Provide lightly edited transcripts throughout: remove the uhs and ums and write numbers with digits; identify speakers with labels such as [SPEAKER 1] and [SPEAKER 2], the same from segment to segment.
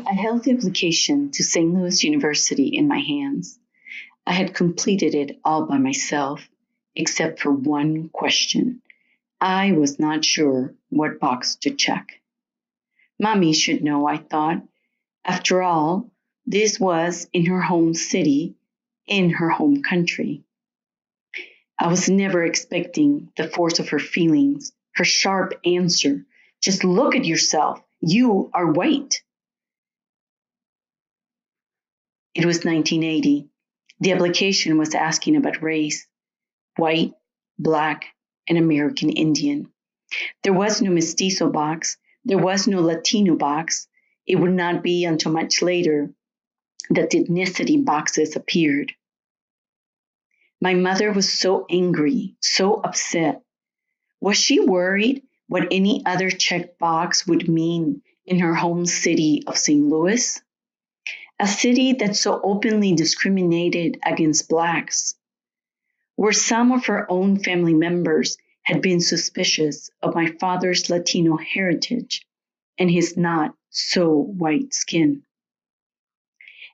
[SPEAKER 1] I held the application to St. Louis University in my hands. I had completed it all by myself, except for one question. I was not sure what box to check. Mommy should know, I thought. After all, this was in her home city, in her home country. I was never expecting the force of her feelings, her sharp answer. Just look at yourself. You are white. It was 1980. The application was asking about race, white, black, and American Indian. There was no mestizo box. There was no Latino box. It would not be until much later that the ethnicity boxes appeared. My mother was so angry, so upset. Was she worried what any other check box would mean in her home city of St. Louis? A city that so openly discriminated against Blacks, where some of her own family members had been suspicious of my father's Latino heritage and his not so white skin.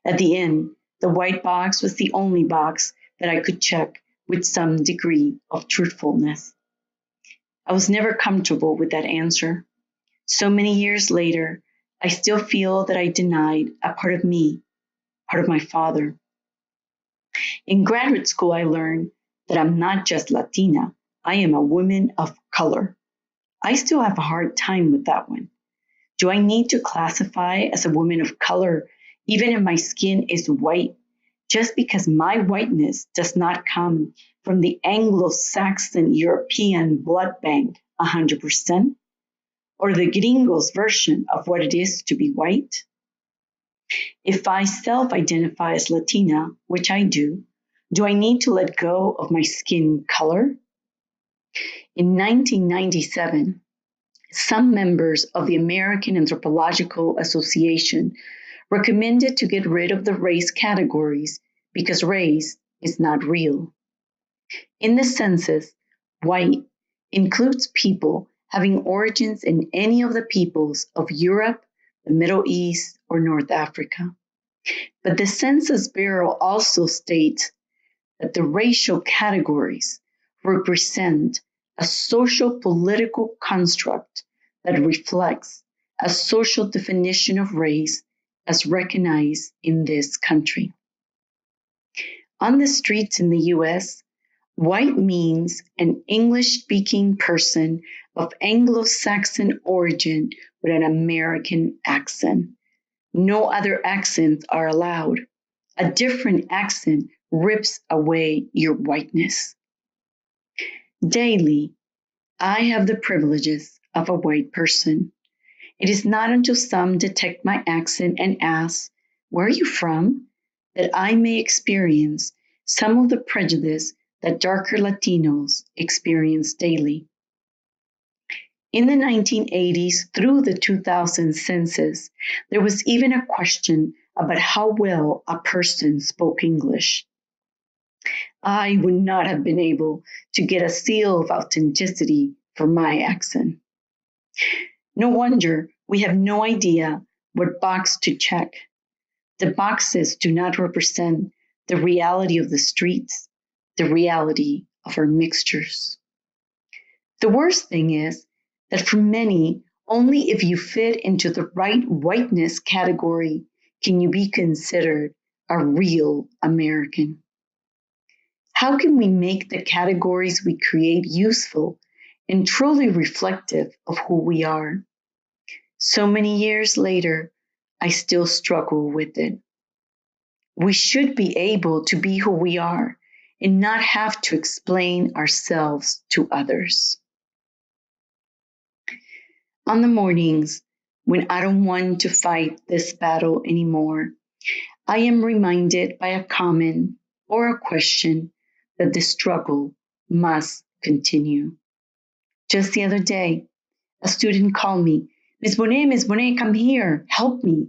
[SPEAKER 1] At the end, the white box was the only box that I could check with some degree of truthfulness. I was never comfortable with that answer. So many years later, I still feel that I denied a part of me, part of my father. In graduate school, I learned that I'm not just Latina, I am a woman of color. I still have a hard time with that one. Do I need to classify as a woman of color even if my skin is white, just because my whiteness does not come from the Anglo-Saxon European blood bank 100%, or the gringos version of what it is to be white? If I self-identify as Latina, which I do I need to let go of my skin color? In 1997, some members of the American Anthropological Association recommended to get rid of the race categories because race is not real. In the census, white includes people having origins in any of the peoples of Europe, the Middle East, or North Africa. But the Census Bureau also states that the racial categories represent a social political construct that reflects a social definition of race as recognized in this country. On the streets in the US, white means an English-speaking person of Anglo-Saxon origin with an American accent. No other accents are allowed. A different accent rips away your whiteness. Daily, I have the privileges of a white person. It is not until some detect my accent and ask, "Where are you from?" that I may experience some of the prejudice that darker Latinos experience daily. In the 1980s through the 2000 census, there was even a question about how well a person spoke English. I would not have been able to get a seal of authenticity for my accent. No wonder we have no idea what box to check. The boxes do not represent the reality of the streets, the reality of our mixtures. The worst thing is that for many, only if you fit into the right whiteness category can you be considered a real American. How can we make the categories we create useful and truly reflective of who we are? So many years later, I still struggle with it. We should be able to be who we are and not have to explain ourselves to others. On the mornings when I don't want to fight this battle anymore, I am reminded by a comment or a question that the struggle must continue. Just the other day, a student called me, Miss Bonet, come here, help me.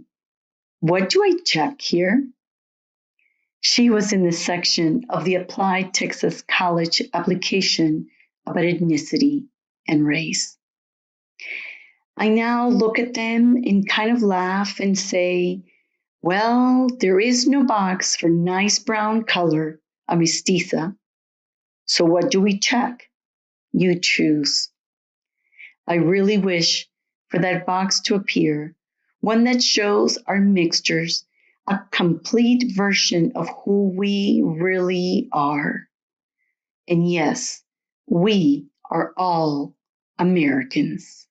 [SPEAKER 1] What do I check here? She was in the section of the Applied Texas College application about ethnicity and race. I now look at them and kind of laugh and say, well, there is no box for nice brown color, a mestiza. So what do we check? You choose. I really wish for that box to appear, one that shows our mixtures, a complete version of who we really are. And yes, we are all Americans.